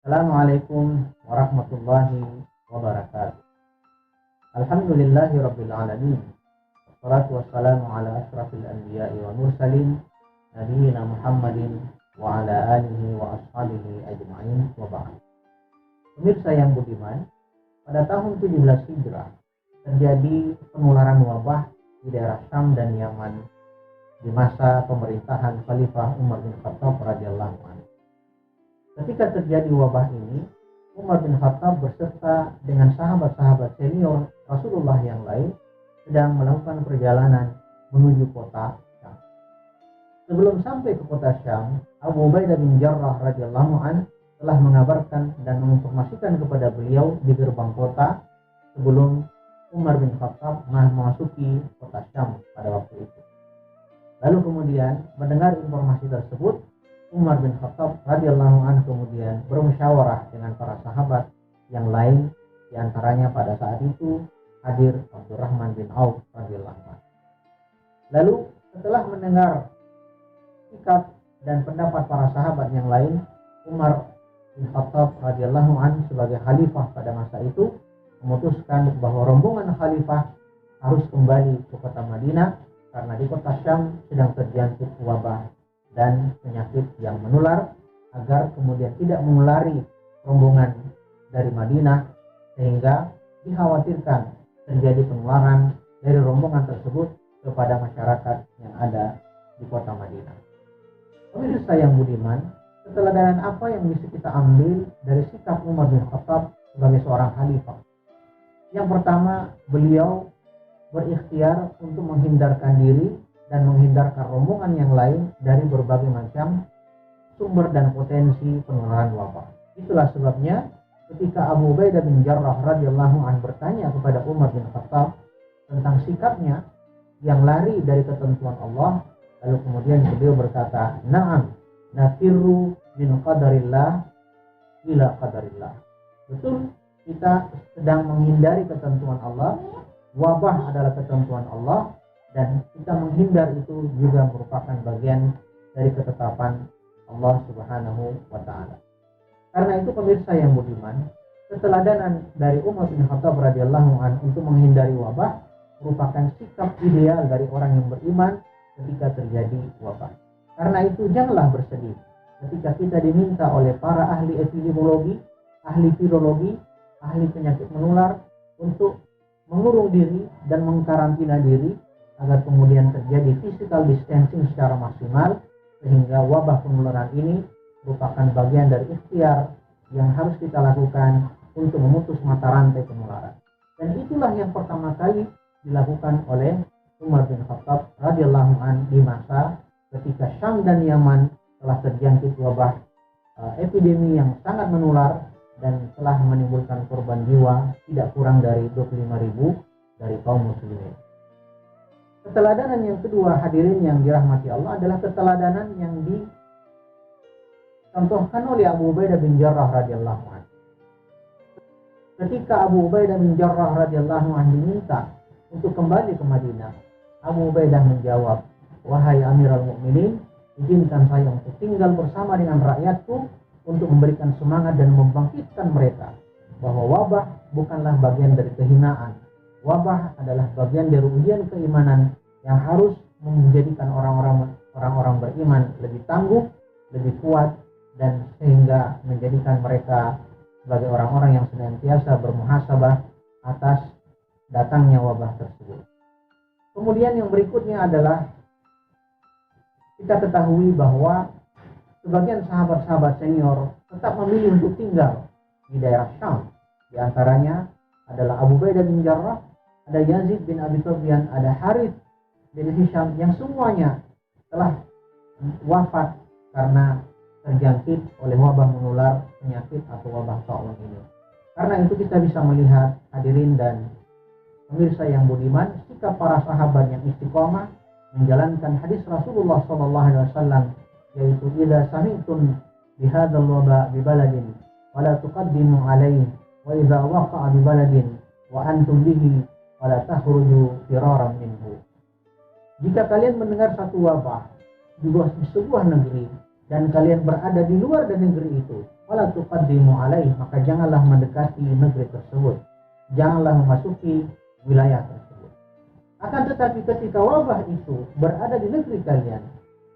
Assalamualaikum warahmatullahi wabarakatuh. Alhamdulillahi rabbil alamin. Wassalatu wassalamu ala asrafil anbiya'i wa mursalin nabiyina Muhammadin wa ala alihi wa ashabihi ajma'in wa ba'd. Pemirsa yang budiman, pada tahun 17 Hijrah terjadi penularan wabah di daerah Syam dan Yaman di masa pemerintahan Khalifah Umar bin Khattab radhiyallahu anhu. Ketika terjadi wabah ini, Umar bin Khattab beserta dengan sahabat-sahabat senior Rasulullah yang lain sedang melakukan perjalanan menuju kota Syam. Sebelum sampai ke kota Syam, Abu Ubaidah bin Jarrah radhiyallahu anhu telah mengabarkan dan menginformasikan kepada beliau di gerbang kota sebelum Umar bin Khattab memasuki kota Syam pada waktu itu. Lalu kemudian mendengar informasi tersebut, Umar bin Khattab radhiyallahu anhu kemudian bermusyawarah dengan para sahabat yang lain, di antaranya pada saat itu hadir Abdurrahman bin Auf radhiyallahu anhu. Lalu setelah mendengar sikap dan pendapat para sahabat yang lain, Umar bin Khattab radhiyallahu anhu sebagai khalifah pada masa itu memutuskan bahwa rombongan khalifah harus kembali ke kota Madinah karena di kota Syam sedang terjangkit wabah dan penyakit yang menular, agar kemudian tidak menulari rombongan dari Madinah sehingga dikhawatirkan terjadi penularan dari rombongan tersebut kepada masyarakat yang ada di kota Madinah. Pemirsa yang budiman, keteladanan apa yang bisa kita ambil dari sikap Umar bin Khattab sebagai seorang khalifah? Yang pertama, beliau berikhtiar untuk menghindarkan diri dan menghindarkan rombongan yang lain dari berbagai macam sumber dan potensi penularan wabah. Itulah sebabnya ketika Abu Ubaidah bin Jarrah radhiyallahu anhu bertanya kepada Umar bin Khattab tentang sikapnya yang lari dari ketentuan Allah, lalu kemudian beliau berkata, "Na'am, nafirru min qadarillah ila qadarillah." Betul, kita sedang menghindari ketentuan Allah, wabah adalah ketentuan Allah, dan kita menghindar itu juga merupakan bagian dari ketetapan Allah Subhanahu wa ta'ala. Karena itu pemirsa yang budiman, keteladanan dari Umar bin Khattab radhiyallahu anhu untuk menghindari wabah merupakan sikap ideal dari orang yang beriman ketika terjadi wabah. Karena itu janganlah bersedih ketika kita diminta oleh para ahli epidemiologi, ahli virologi, ahli penyakit menular untuk mengurung diri dan mengkarantina diri agar kemudian terjadi physical distancing secara maksimal, sehingga wabah penularan ini merupakan bagian dari ikhtiar yang harus kita lakukan untuk memutus mata rantai penularan. Dan itulah yang pertama kali dilakukan oleh Umar bin Khattab radhiyallahu anhu di masa ketika Syam dan Yaman telah terjangkit wabah epidemi yang sangat menular dan telah menimbulkan korban jiwa tidak kurang dari 25.000 dari kaum muslimin. Keteladanan yang kedua, hadirin yang dirahmati Allah, adalah keteladanan yang dicontohkan oleh Abu Ubaidah bin Jarrah radhiyallahu anhu. Ketika Abu Ubaidah bin Jarrah radhiyallahu anhu diminta untuk kembali ke Madinah, Abu Ubaidah menjawab, "Wahai Amirul Mukminin, izinkan saya untuk tinggal bersama dengan rakyatku untuk memberikan semangat dan membangkitkan mereka bahwa wabah bukanlah bagian dari kehinaan. Wabah adalah bagian dari ujian keimanan yang harus menjadikan orang-orang beriman lebih tangguh, lebih kuat, dan sehingga menjadikan mereka sebagai orang-orang yang senantiasa bermuhasabah atas datangnya wabah tersebut." Kemudian yang berikutnya adalah kita ketahui bahwa sebagian sahabat-sahabat senior tetap memilih untuk tinggal di daerah Syam. Di antaranya adalah Abu Ubaidah bin Jarrah, ada Yazid bin Abi Sufyan, ada Harith bin Hisham, yang semuanya telah wafat karena terjangkit oleh wabah menular penyakit atau wabah taun ini. Karena itu kita bisa melihat, hadirin dan pemirsa yang budiman, sikap para sahabat yang istiqomah menjalankan hadis Rasulullah SAW, yaitu idza sami'tum bihadzal waba bi baladin wala tuqaddimu alaihi wa idza waqa'a bi baladin wa antum bihi wala takhruju firaran minhu. Jika kalian mendengar satu wabah di sebuah negeri dan kalian berada di luar dari negeri itu, wala tuqaddimu alaihi, maka janganlah mendekati negeri tersebut, janganlah memasuki wilayah tersebut. Akan tetapi ketika wabah itu berada di negeri kalian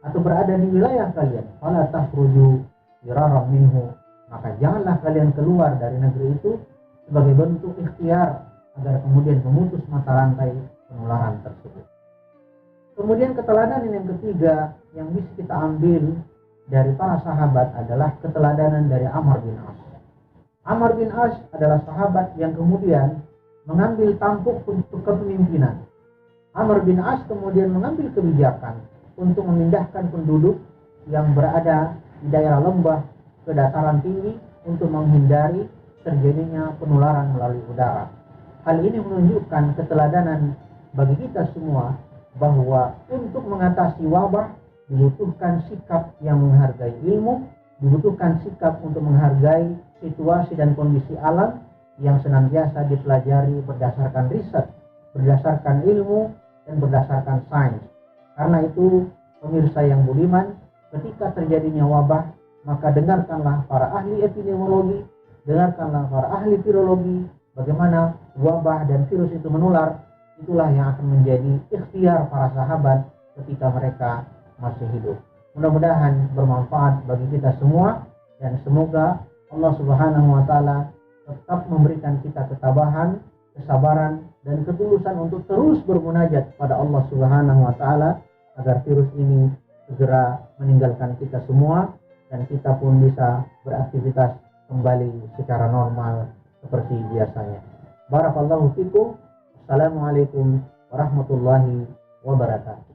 atau berada di wilayah kalian, wala takhruju firaran minhu, maka janganlah kalian keluar dari negeri itu sebagai bentuk ikhtiar agar kemudian memutus mata rantai penularan tersebut. Kemudian keteladanan yang ketiga yang bisa kita ambil dari para sahabat adalah keteladanan dari Amr bin As. Amr bin As adalah sahabat yang kemudian mengambil tampuk untuk kepemimpinan. Amr bin As kemudian mengambil kebijakan untuk memindahkan penduduk yang berada di daerah lembah ke dataran tinggi untuk menghindari terjadinya penularan melalui udara. Hal ini menunjukkan keteladanan bagi kita semua bahwa untuk mengatasi wabah dibutuhkan sikap yang menghargai ilmu, dibutuhkan sikap untuk menghargai situasi dan kondisi alam yang senantiasa dipelajari berdasarkan riset, berdasarkan ilmu, dan berdasarkan sains. Karena itu, pemirsa yang budiman, ketika terjadinya wabah, maka dengarkanlah para ahli epidemiologi, dengarkanlah para ahli virologi, bagaimana wabah dan virus itu menular. Itulah yang akan menjadi ikhtiar para sahabat ketika mereka masih hidup. Mudah-mudahan bermanfaat bagi kita semua, dan semoga Allah Subhanahu wa Ta'ala tetap memberikan kita ketabahan, kesabaran, dan ketulusan untuk terus bermunajat pada Allah Subhanahu wa Ta'ala agar virus ini segera meninggalkan kita semua dan kita pun bisa beraktivitas kembali secara normal seperti biasanya. Barakallahu fikum. Assalamualaikum warahmatullahi wabarakatuh.